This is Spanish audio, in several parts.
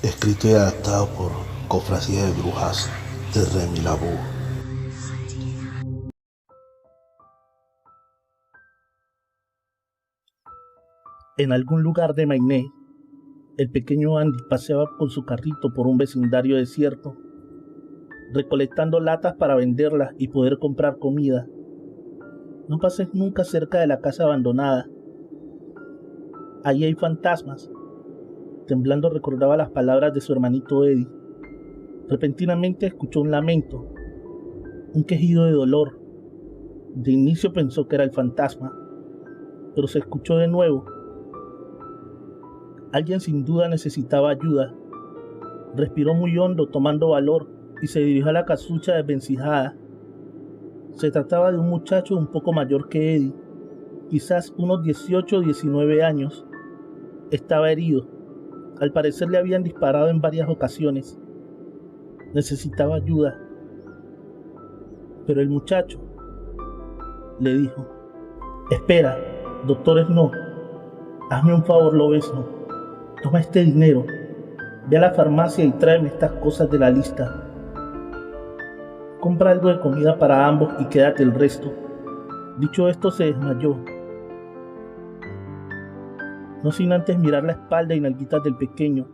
escrito y adaptado por Cofradía de Brujas de Remy Labú. En algún lugar de Mainé, el pequeño Andy paseaba con su carrito por un vecindario desierto, recolectando latas para venderlas y poder comprar comida. No pases nunca cerca de la casa abandonada. Allí hay fantasmas. Temblando recordaba las palabras de su hermanito Eddie. Repentinamente escuchó un lamento, un quejido de dolor. De inicio pensó que era el fantasma, pero se escuchó de nuevo. Alguien sin duda necesitaba ayuda. Respiró muy hondo, tomando valor, y se dirigió a la casucha desvencijada. Se trataba de un muchacho un poco mayor que Eddie, quizás unos 18 o 19 años. Estaba herido. Al parecer le habían disparado en varias ocasiones. Necesitaba ayuda. Pero el muchacho le dijo: espera, doctores no. Hazme un favor, Lobezno. Toma este dinero. Ve a la farmacia y tráeme estas cosas de la lista. Compra algo de comida para ambos y quédate el resto. Dicho esto, se desmayó, no sin antes mirar la espalda y nalguitas del pequeño.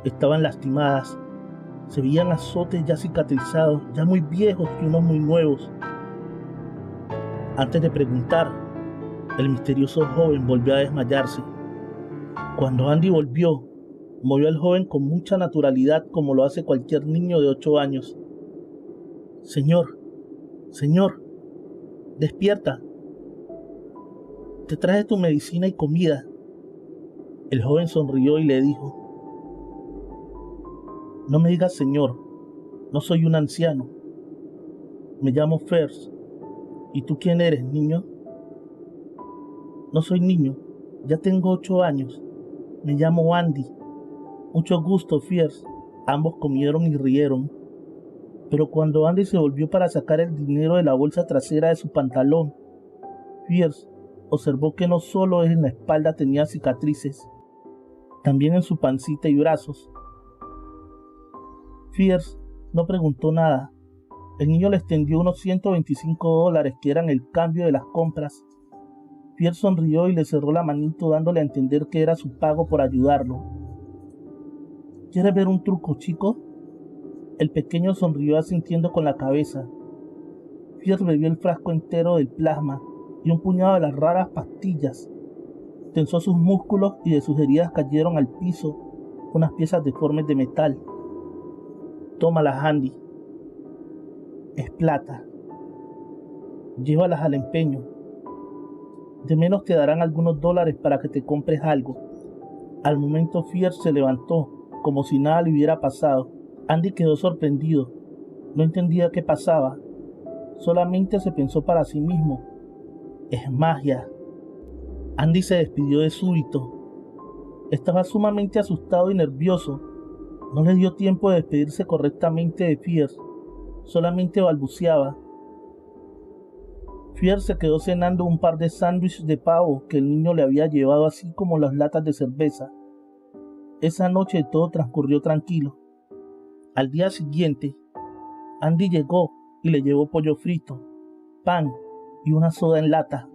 Estaban lastimadas. Se veían azotes ya cicatrizados, ya muy viejos y unos muy nuevos. Antes de preguntar, el misterioso joven volvió a desmayarse. Cuando Andy volvió, movió al joven con mucha naturalidad, como lo hace cualquier niño de 8 años. Señor, despierta. Te traje tu medicina y comida. El joven sonrió y le dijo: no me digas señor, no soy un anciano. Me llamo Fierce. ¿Y tú quién eres, niño? No soy niño, ya tengo 8 años. Me llamo Andy. Mucho gusto, Fierce. Ambos comieron y rieron. Pero cuando Andy se volvió para sacar el dinero de la bolsa trasera de su pantalón, Fierce observó que no solo en la espalda tenía cicatrices, también en su pancita y brazos. Fierce no preguntó nada. El niño le extendió unos $125 que eran el cambio de las compras. Fierce sonrió y le cerró la manito, dándole a entender que era su pago por ayudarlo. ¿Quieres ver un truco, chico? El pequeño sonrió asintiendo con la cabeza. Fierce bebió el frasco entero del plasma y un puñado de las raras pastillas. Tensó sus músculos y de sus heridas cayeron al piso unas piezas deformes de metal. Tómalas, Andy. Es plata. Llévalas al empeño. De menos te darán algunos dólares para que te compres algo. Al momento Fierce se levantó, como si nada le hubiera pasado. Andy quedó sorprendido. No entendía qué pasaba. Solamente se pensó para sí mismo: es magia. Andy se despidió de súbito. Estaba sumamente asustado y nervioso. No le dio tiempo de despedirse correctamente de Fierce. Solamente balbuceaba. Fierce se quedó cenando un par de sándwiches de pavo que el niño le había llevado, así como las latas de cerveza. Esa noche todo transcurrió tranquilo. Al día siguiente, Andy llegó y le llevó pollo frito, pan y una soda en lata.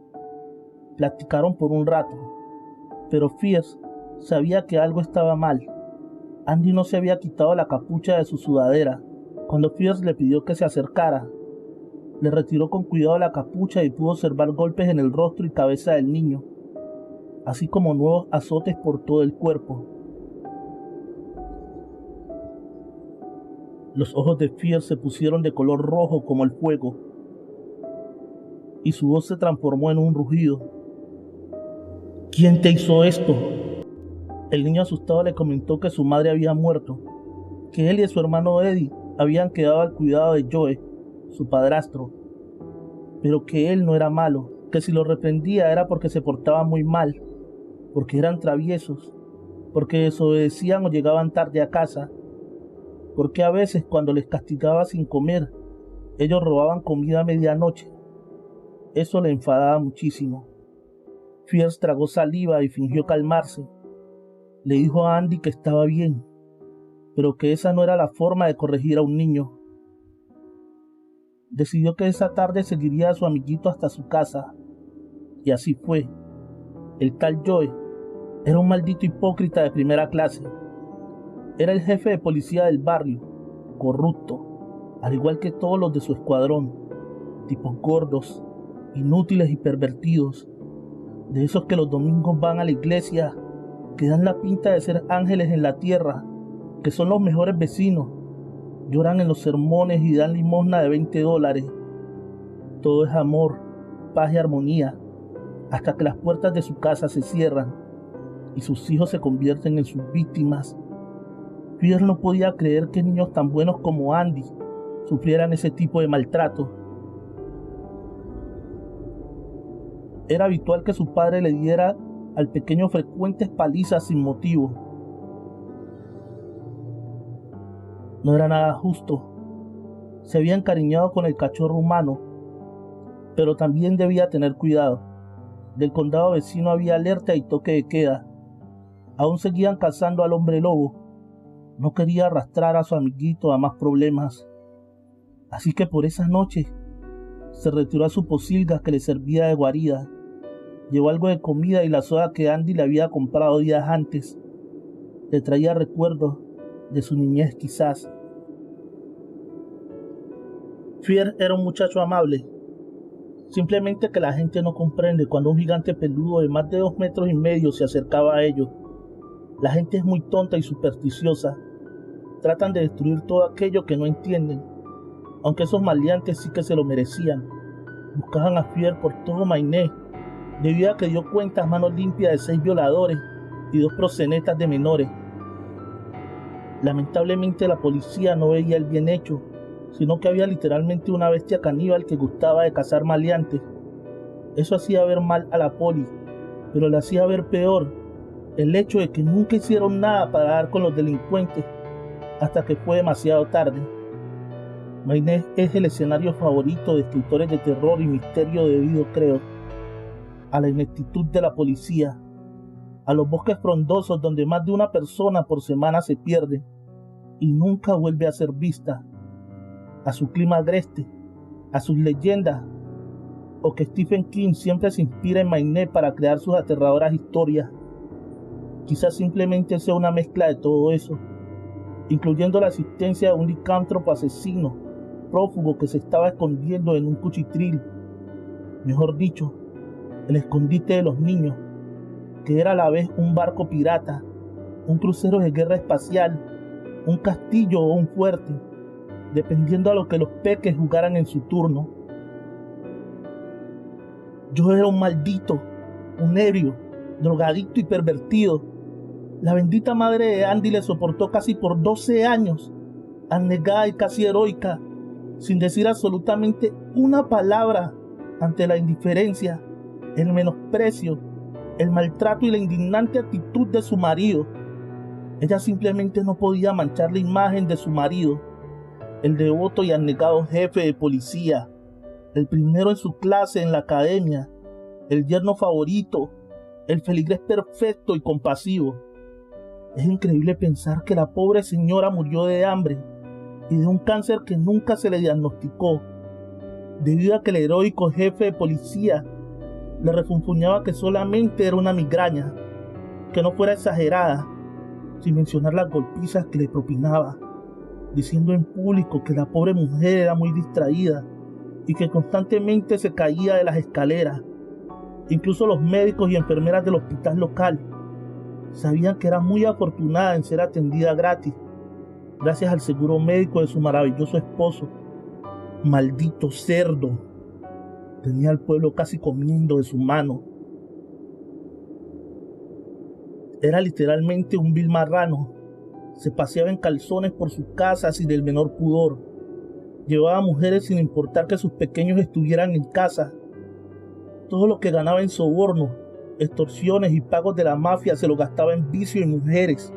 Platicaron por un rato, pero Fierce sabía que algo estaba mal. Andy no se había quitado la capucha de su sudadera. Cuando Fierce le pidió que se acercara, le retiró con cuidado la capucha y pudo observar golpes en el rostro y cabeza del niño, así como nuevos azotes por todo el cuerpo. Los ojos de Fierce se pusieron de color rojo como el fuego, y su voz se transformó en un rugido. ¿Quién te hizo esto? El niño asustado le comentó que su madre había muerto, que él y su hermano Eddie habían quedado al cuidado de Joe, su padrastro, pero que él no era malo, que si lo reprendía era porque se portaba muy mal, porque eran traviesos, porque desobedecían o llegaban tarde a casa, porque a veces cuando les castigaba sin comer, ellos robaban comida a medianoche. Eso le enfadaba muchísimo. Fierce tragó saliva y fingió calmarse. Le dijo a Andy que estaba bien, pero que esa no era la forma de corregir a un niño. Decidió que esa tarde seguiría a su amiguito hasta su casa, y así fue. El tal Joe era un maldito hipócrita de primera clase. Era el jefe de policía del barrio, corrupto, al igual que todos los de su escuadrón, tipos gordos, inútiles y pervertidos, de esos que los domingos van a la iglesia, que dan la pinta de ser ángeles en la tierra, que son los mejores vecinos, lloran en los sermones y dan limosna de $20. Todo es amor, paz y armonía, hasta que las puertas de su casa se cierran y sus hijos se convierten en sus víctimas. Pierre no podía creer que niños tan buenos como Andy sufrieran ese tipo de maltrato. Era habitual que su padre le diera al pequeño frecuentes palizas sin motivo. No era nada justo. Se había encariñado con el cachorro humano, pero también debía tener cuidado. Del condado vecino había alerta y toque de queda. Aún seguían cazando al hombre lobo. No quería arrastrar a su amiguito a más problemas. Así que por esa noche se retiró a su pocilga que le servía de guarida. Llevó algo de comida y la soda que Andy le había comprado días antes. Le traía recuerdos de su niñez quizás. Pierre era un muchacho amable. Simplemente que la gente no comprende cuando un gigante peludo de más de 2,5 metros se acercaba a ellos. La gente es muy tonta y supersticiosa. Tratan de destruir todo aquello que no entienden. Aunque esos maleantes sí que se lo merecían. Buscaban a Pierre por todo Maine, debido a que dio cuenta a manos limpias de 6 violadores y 2 proxenetas de menores. Lamentablemente la policía no veía el bien hecho, sino que había literalmente una bestia caníbal que gustaba de cazar maleantes. Eso hacía ver mal a la poli, pero le hacía ver peor el hecho de que nunca hicieron nada para dar con los delincuentes hasta que fue demasiado tarde. Maine es el escenario favorito de escritores de terror y misterio debido, creo, a la ineptitud de la policía, a los bosques frondosos donde más de una persona por semana se pierde y nunca vuelve a ser vista, a su clima agreste, a sus leyendas, o que Stephen King siempre se inspira en Maine para crear sus aterradoras historias. Quizás simplemente sea una mezcla de todo eso, incluyendo la existencia de un licántropo asesino, prófugo que se estaba escondiendo en un cuchitril, mejor dicho, el escondite de los niños, que era a la vez un barco pirata, un crucero de guerra espacial, un castillo o un fuerte, dependiendo a lo que los peques jugaran en su turno. Yo era un maldito, un ebrio, drogadicto y pervertido. La bendita madre de Andy le soportó casi por 12 años, abnegada y casi heroica, sin decir absolutamente una palabra ante la indiferencia, el menosprecio, el maltrato y la indignante actitud de su marido. Ella simplemente no podía manchar la imagen de su marido, el devoto y abnegado jefe de policía, el primero en su clase en la academia, el yerno favorito, el feligrés perfecto y compasivo. Es increíble pensar que la pobre señora murió de hambre y de un cáncer que nunca se le diagnosticó, debido a que el heroico jefe de policía le refunfuñaba que solamente era una migraña, que no fuera exagerada, sin mencionar las golpizas que le propinaba, diciendo en público que la pobre mujer era muy distraída y que constantemente se caía de las escaleras. Incluso los médicos y enfermeras del hospital local sabían que era muy afortunada en ser atendida gratis, gracias al seguro médico de su maravilloso esposo. Maldito cerdo. Tenía al pueblo casi comiendo de su mano. Era literalmente un vil marrano. Se paseaba en calzones por sus casas sin el menor pudor. Llevaba mujeres sin importar que sus pequeños estuvieran en casa. Todo lo que ganaba en sobornos, extorsiones y pagos de la mafia se lo gastaba en vicio y mujeres.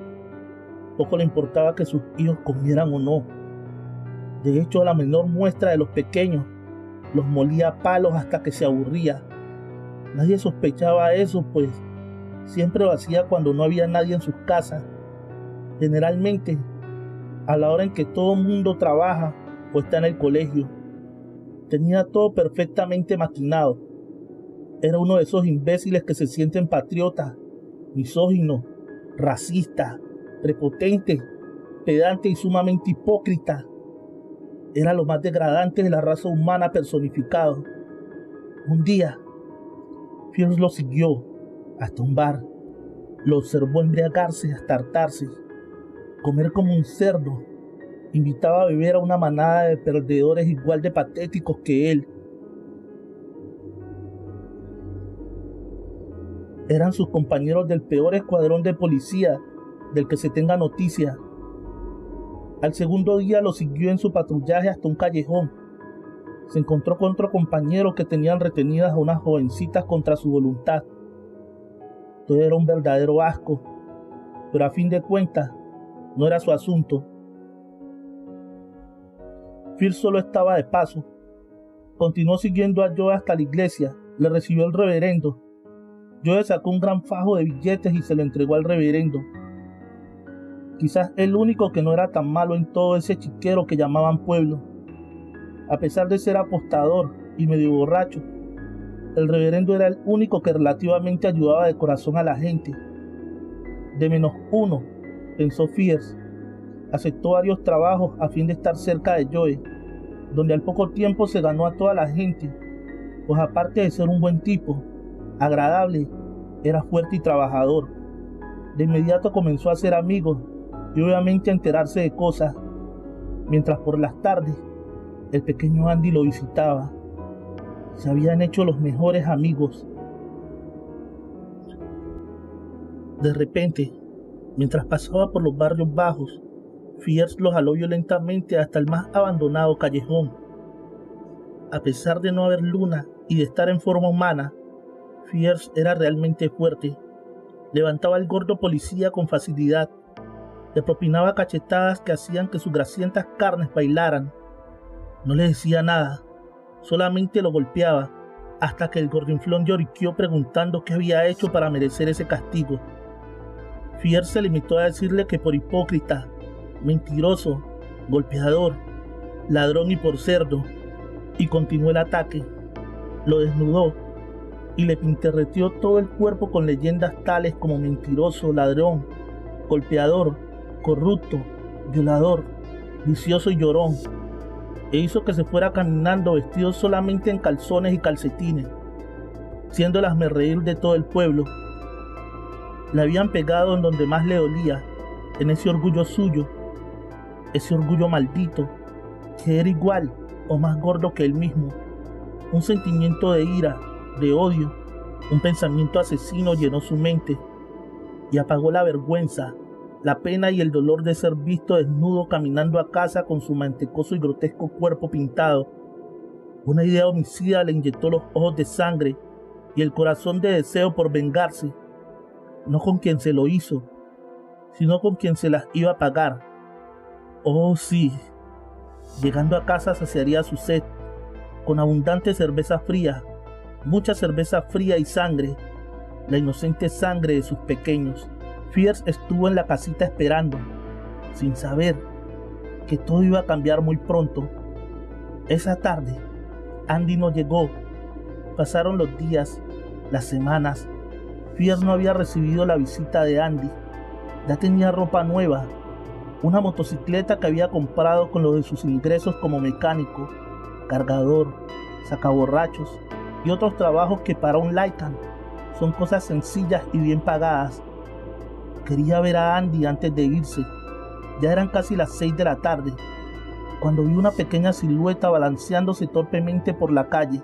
Poco le importaba que sus hijos comieran o no. De hecho, a la menor muestra de los pequeños, los molía a palos hasta que se aburría. Nadie sospechaba eso, pues siempre lo hacía cuando no había nadie en sus casas. Generalmente, a la hora en que todo el mundo trabaja o está en el colegio. Tenía todo perfectamente maquinado. Era uno de esos imbéciles que se sienten patriotas, misóginos, racistas, prepotentes, pedantes y sumamente hipócritas. Era lo más degradante de la raza humana personificado. Un día, Fierce lo siguió hasta un bar. Lo observó embriagarse hasta hartarse, comer como un cerdo. Invitaba a beber a una manada de perdedores igual de patéticos que él. Eran sus compañeros del peor escuadrón de policía del que se tenga noticia. Al segundo día lo siguió en su patrullaje hasta un callejón. Se encontró con otro compañero que tenían retenidas a unas jovencitas contra su voluntad. Todo era un verdadero asco, pero a fin de cuentas no era su asunto. Fierce solo estaba de paso. Continuó siguiendo a Joe hasta la iglesia. Le recibió el reverendo. Joe sacó un gran fajo de billetes y se lo entregó al reverendo. Quizás el único que no era tan malo en todo ese chiquero que llamaban pueblo. A pesar de ser apostador y medio borracho, el reverendo era el único que relativamente ayudaba de corazón a la gente. De -1, pensó Fierce. Aceptó varios trabajos a fin de estar cerca de Joe, donde al poco tiempo se ganó a toda la gente, pues aparte de ser un buen tipo, agradable, era fuerte y trabajador. De inmediato comenzó a hacer amigos y obviamente a enterarse de cosas, mientras por las tardes el pequeño Andy lo visitaba. Se habían hecho los mejores amigos. De repente, mientras pasaba por los barrios bajos, Fierce lo jaló violentamente hasta el más abandonado callejón. A pesar de no haber luna y de estar en forma humana, Fierce era realmente fuerte. Levantaba al gordo policía con facilidad. Le propinaba cachetadas que hacían que sus grasientas carnes bailaran. No le decía nada, solamente lo golpeaba, hasta que el gordinflón lloriqueó preguntando qué había hecho para merecer ese castigo. Fierce se limitó a decirle que por hipócrita, mentiroso, golpeador, ladrón y por cerdo, y continuó el ataque. Lo desnudó y le pinterreteó todo el cuerpo con leyendas tales como mentiroso, ladrón, golpeador, corrupto, violador, vicioso y llorón, e hizo que se fuera caminando vestido solamente en calzones y calcetines, siendo el hazmerreír de todo el pueblo. Le habían pegado en donde más le dolía, en ese orgullo suyo, ese orgullo maldito, que era igual o más gordo que él mismo. Un sentimiento de ira, de odio, un pensamiento asesino llenó su mente y apagó la vergüenza, la pena y el dolor de ser visto desnudo caminando a casa con su mantecoso y grotesco cuerpo pintado. Una idea homicida le inyectó los ojos de sangre y el corazón de deseo por vengarse, no con quien se lo hizo, sino con quien se las iba a pagar. Oh sí, llegando a casa saciaría su sed, con abundante cerveza fría, mucha cerveza fría y sangre, la inocente sangre de sus pequeños. Fierce estuvo en la casita esperando, sin saber que todo iba a cambiar muy pronto. Esa tarde, Andy no llegó. Pasaron los días, las semanas. Fierce no había recibido la visita de Andy. Ya tenía ropa nueva, una motocicleta que había comprado con los de sus ingresos como mecánico, cargador, sacaborrachos y otros trabajos que para un laican son cosas sencillas y bien pagadas. Quería ver a Andy antes de irse. Ya eran casi las 6 de la tarde, cuando vi una pequeña silueta balanceándose torpemente por la calle.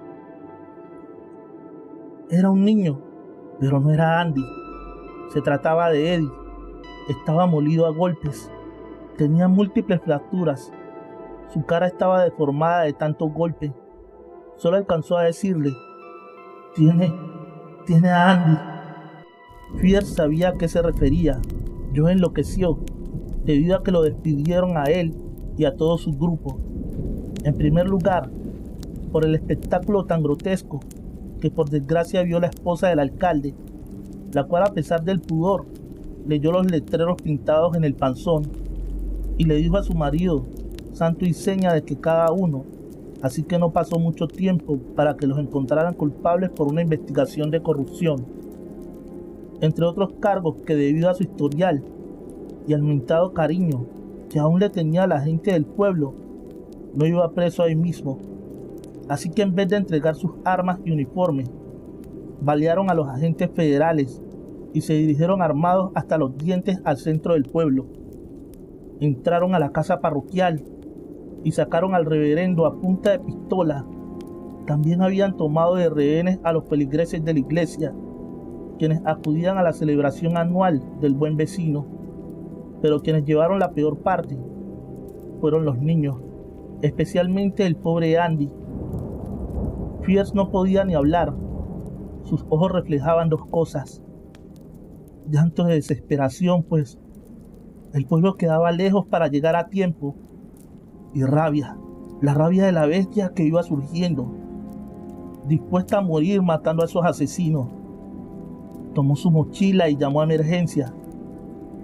Era un niño, pero no era Andy. Se trataba de Eddie. Estaba molido a golpes. Tenía múltiples fracturas. Su cara estaba deformada de tantos golpes. Solo alcanzó a decirle: Tiene a Andy. Fierce sabía a qué se refería. Joe enloqueció, debido a que lo despidieron a él y a todo su grupo. En primer lugar, por el espectáculo tan grotesco que por desgracia vio la esposa del alcalde, la cual a pesar del pudor, leyó los letreros pintados en el panzón. y le dijo a su marido, santo y seña de que cada uno, así que no pasó mucho tiempo para que los encontraran culpables por una investigación de corrupción, entre otros cargos que debido a su historial y al mentado cariño que aún le tenía a la gente del pueblo, no iba preso ahí mismo. Así que en vez de entregar sus armas y uniformes, balearon a los agentes federales y se dirigieron armados hasta los dientes al centro del pueblo. Entraron a la casa parroquial y sacaron al reverendo a punta de pistola. También habían tomado de rehenes a los feligreses de la iglesia, quienes acudían a la celebración anual del Buen Vecino, pero quienes llevaron la peor parte fueron los niños, especialmente el pobre Andy. Fierce no podía ni hablar. Sus ojos reflejaban dos cosas: llantos de desesperación, pues el pueblo quedaba lejos para llegar a tiempo, y rabia, la rabia de la bestia que iba surgiendo, dispuesta a morir matando a esos asesinos. Tomó su mochila y llamó a emergencia.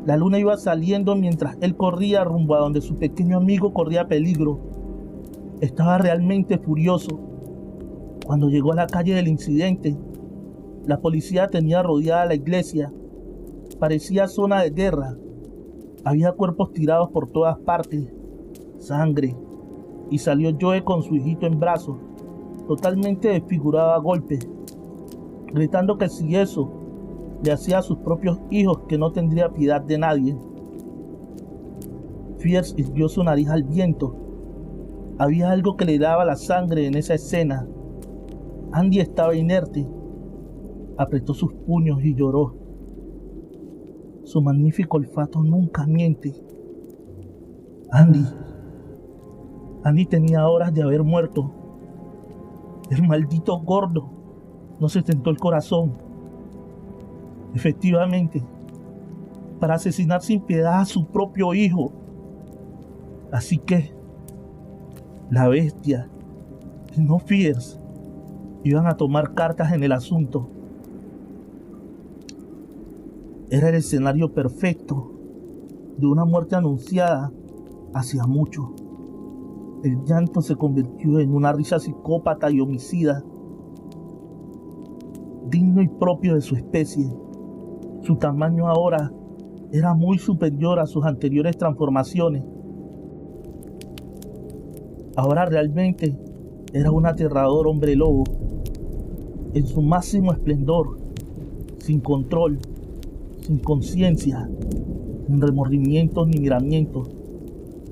La luna iba saliendo mientras él corría rumbo a donde su pequeño amigo corría peligro. Estaba realmente furioso. Cuando llegó a la calle del incidente, la policía tenía rodeada la iglesia. Parecía zona de guerra. Había cuerpos tirados por todas partes, sangre, y salió Joe con su hijito en brazos, totalmente desfigurado a golpes, gritando que si eso le hacía a sus propios hijos, que no tendría piedad de nadie. Fierce irguió su nariz al viento. Había algo que le daba la sangre en esa escena. Andy estaba inerte. Apretó sus puños y lloró. Su magnífico olfato nunca miente. Andy tenía horas de haber muerto. El maldito gordo no se tentó el corazón. Efectivamente, para asesinar sin piedad a su propio hijo. Así que la bestia y no Fierce iban a tomar cartas en el asunto. Era el escenario perfecto de una muerte anunciada hacía mucho. El llanto se convirtió en una risa psicópata y homicida, digno y propio de su especie. Su tamaño ahora era muy superior a sus anteriores transformaciones. Ahora realmente era un aterrador hombre lobo, en su máximo esplendor, sin control, sin conciencia, sin remordimientos ni miramientos.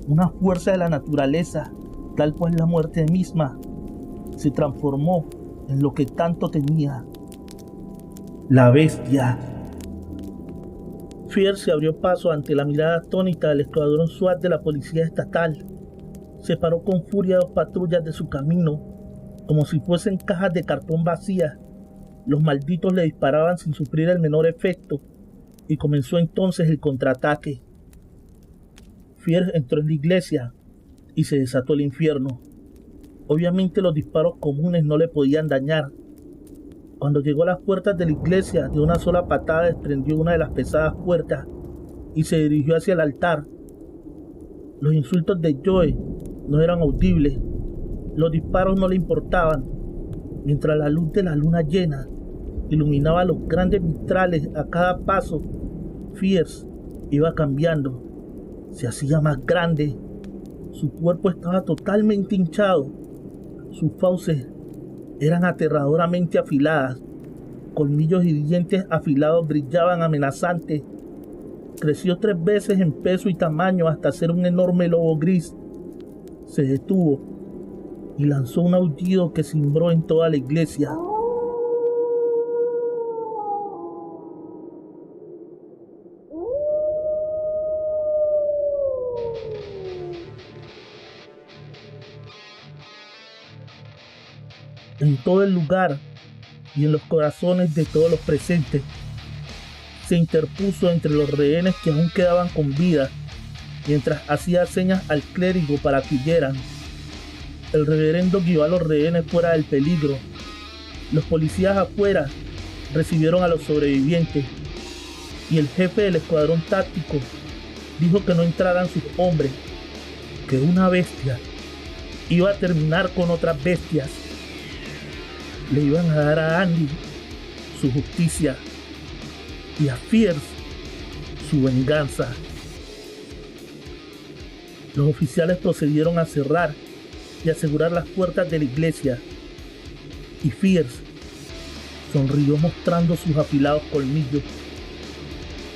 Una fuerza de la naturaleza, tal cual la muerte misma, se transformó en lo que tanto temía: la bestia. Fierce se abrió paso ante la mirada atónita del escuadrón SWAT de la policía estatal. Separó con furia dos patrullas de su camino, como si fuesen cajas de cartón vacías. Los malditos le disparaban sin sufrir el menor efecto, y comenzó entonces el contraataque. Fierce entró en la iglesia y se desató el infierno. Obviamente los disparos comunes no le podían dañar. Cuando llegó a las puertas de la iglesia, de una sola patada desprendió una de las pesadas puertas y se dirigió hacia el altar. Los insultos de Joe no eran audibles. Los disparos no le importaban. Mientras la luz de la luna llena iluminaba los grandes vitrales a cada paso, Fierce iba cambiando. Se hacía más grande. Su cuerpo estaba totalmente hinchado. Sus fauces eran aterradoramente afiladas. Colmillos y dientes afilados brillaban amenazantes. Creció 3 veces en peso y tamaño hasta ser un enorme lobo gris. Se detuvo y lanzó un aullido que cimbró en toda la iglesia. En todo el lugar y en los corazones de todos los presentes, se interpuso entre los rehenes que aún quedaban con vida, mientras hacía señas al clérigo para que huyeran. El reverendo guió a los rehenes fuera del peligro. Los policías afuera recibieron a los sobrevivientes, y el jefe del escuadrón táctico dijo que no entraran sus hombres, que una bestia iba a terminar con otras bestias. Le iban a dar a Andy su justicia y a Fierce su venganza. Los oficiales procedieron a cerrar y asegurar las puertas de la iglesia, y Fierce sonrió mostrando sus afilados colmillos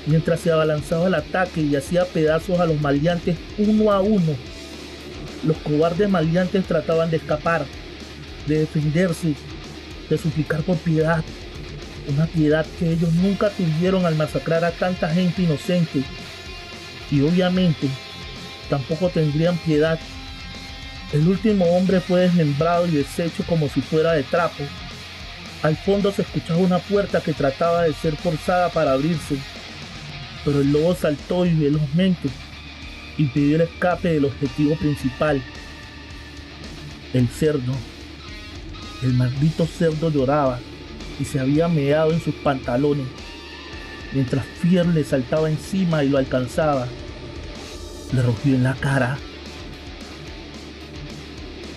mientras se abalanzaba al ataque y hacía pedazos a los maleantes uno a uno. Los cobardes maleantes trataban de escapar, de defenderse, de suplicar por piedad, una piedad que ellos nunca tuvieron al masacrar a tanta gente inocente, y obviamente tampoco tendrían piedad. El último hombre fue desmembrado y deshecho como si fuera de trapo. Al fondo se escuchaba una puerta que trataba de ser forzada para abrirse, pero el lobo saltó y velozmente impidió el escape del objetivo principal. El cerdo, el maldito cerdo, lloraba y se había meado en sus pantalones, mientras Fierce le saltaba encima y lo alcanzaba. Le rugió en la cara.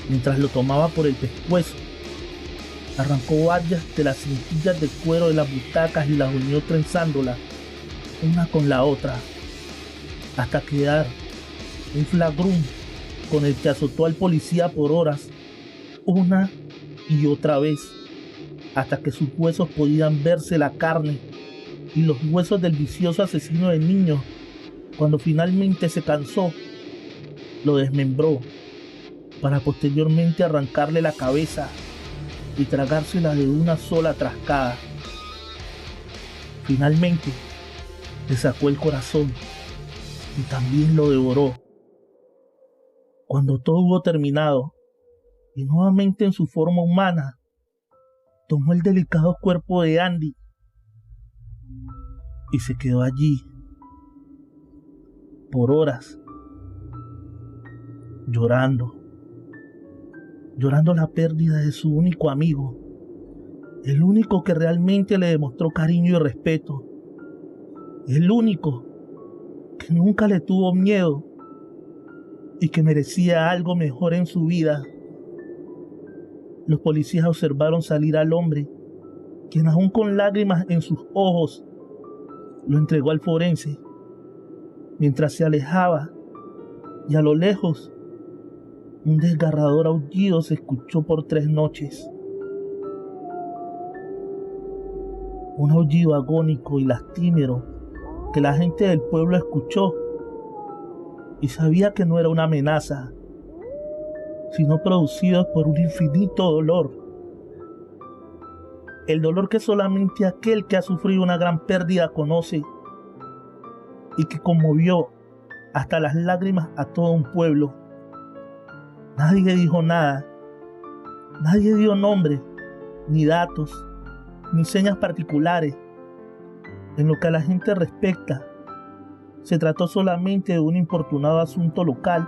Mientras lo tomaba por el pescuezo, arrancó varias de las cintillas de cuero de las butacas y las unió trenzándolas una con la otra, hasta quedar un flagrón con el que azotó al policía por horas, una y otra vez, hasta que sus huesos podían verse la carne y los huesos del vicioso asesino de niños. Cuando finalmente se cansó, lo desmembró para posteriormente arrancarle la cabeza y tragársela de una sola trascada. Finalmente le sacó el corazón y también lo devoró. Cuando todo hubo terminado y nuevamente en su forma humana, tomó el delicado cuerpo de Andy y se quedó allí por horas, llorando la pérdida de su único amigo, el único que realmente le demostró cariño y respeto, el único que nunca le tuvo miedo y que merecía algo mejor en su vida. Los policías observaron salir al hombre, quien aún con lágrimas en sus ojos lo entregó al forense. Mientras se alejaba, y a lo lejos, un desgarrador aullido se escuchó por 3 noches. Un aullido agónico y lastimero que la gente del pueblo escuchó y sabía que no era una amenaza, sino producido por un infinito dolor. El dolor que solamente aquel que ha sufrido una gran pérdida conoce, y que conmovió hasta las lágrimas a todo un pueblo. Nadie dijo nada, nadie dio nombre, ni datos, ni señas particulares. En lo que a la gente respecta, se trató solamente de un importunado asunto local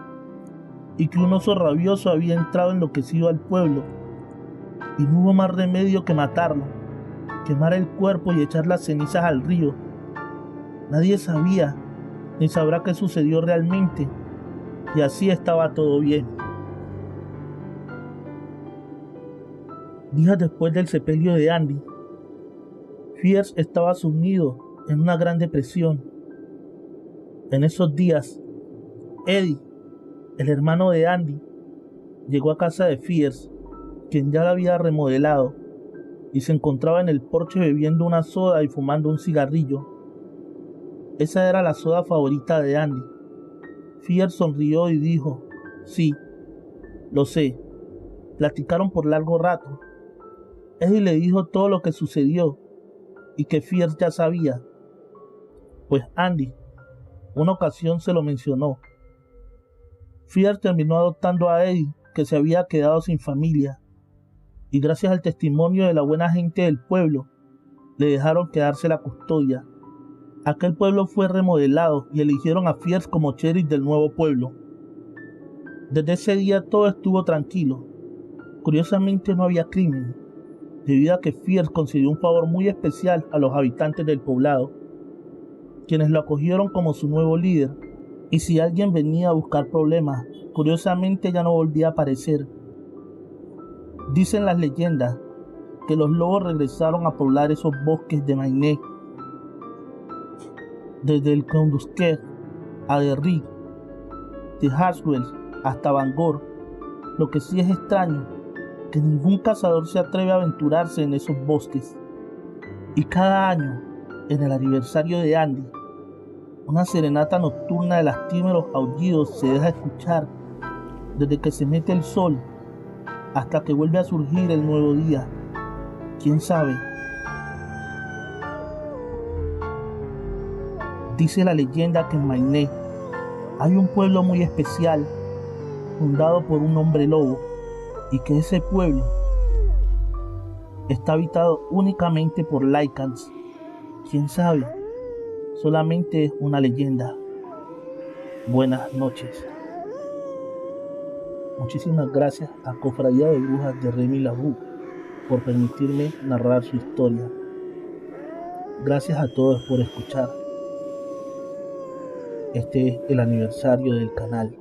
y que un oso rabioso había entrado enloquecido al pueblo, y no hubo más remedio que matarlo, quemar el cuerpo y echar las cenizas al río. Nadie sabía ni sabrá qué sucedió realmente, y así estaba todo bien. Días después del sepelio de Andy, Fierce estaba sumido en una gran depresión. En esos días, Eddie, el hermano de Andy, llegó a casa de Fierce, quien ya la había remodelado, y se encontraba en el porche bebiendo una soda y fumando un cigarrillo. Esa era la soda favorita de Andy. Fierce sonrió y dijo: «Sí, lo sé». Platicaron por largo rato. Eddie le dijo todo lo que sucedió y que Fierce ya sabía, pues Andy una ocasión se lo mencionó. Fierce terminó adoptando a Eddie, que se había quedado sin familia, y gracias al testimonio de la buena gente del pueblo, le dejaron quedarse la custodia. Aquel pueblo fue remodelado y eligieron a Fierce como sheriff del nuevo pueblo. Desde ese día todo estuvo tranquilo. Curiosamente no había crimen, debido a que Fierce concedió un favor muy especial a los habitantes del poblado, quienes lo acogieron como su nuevo líder Y si alguien venía a buscar problemas, curiosamente ya no volvía a aparecer. Dicen las leyendas que los lobos regresaron a poblar esos bosques de Maine, desde el Condusquet a Derry, de Hartwell hasta Bangor. Lo que sí es extraño, que ningún cazador se atreve a aventurarse en esos bosques. Y cada año, en el aniversario de Andy, una serenata nocturna de lastimeros aullidos se deja escuchar desde que se mete el sol hasta que vuelve a surgir el nuevo día. ¿Quién sabe? Dice la leyenda que en Maine hay un pueblo muy especial fundado por un hombre lobo y que ese pueblo está habitado únicamente por Lycans. ¿Quién sabe? Solamente es una leyenda. Buenas noches. Muchísimas gracias a Cofradía de Brujas de Remy Labú por permitirme narrar su historia. Gracias a todos por escuchar. Este es el aniversario del canal.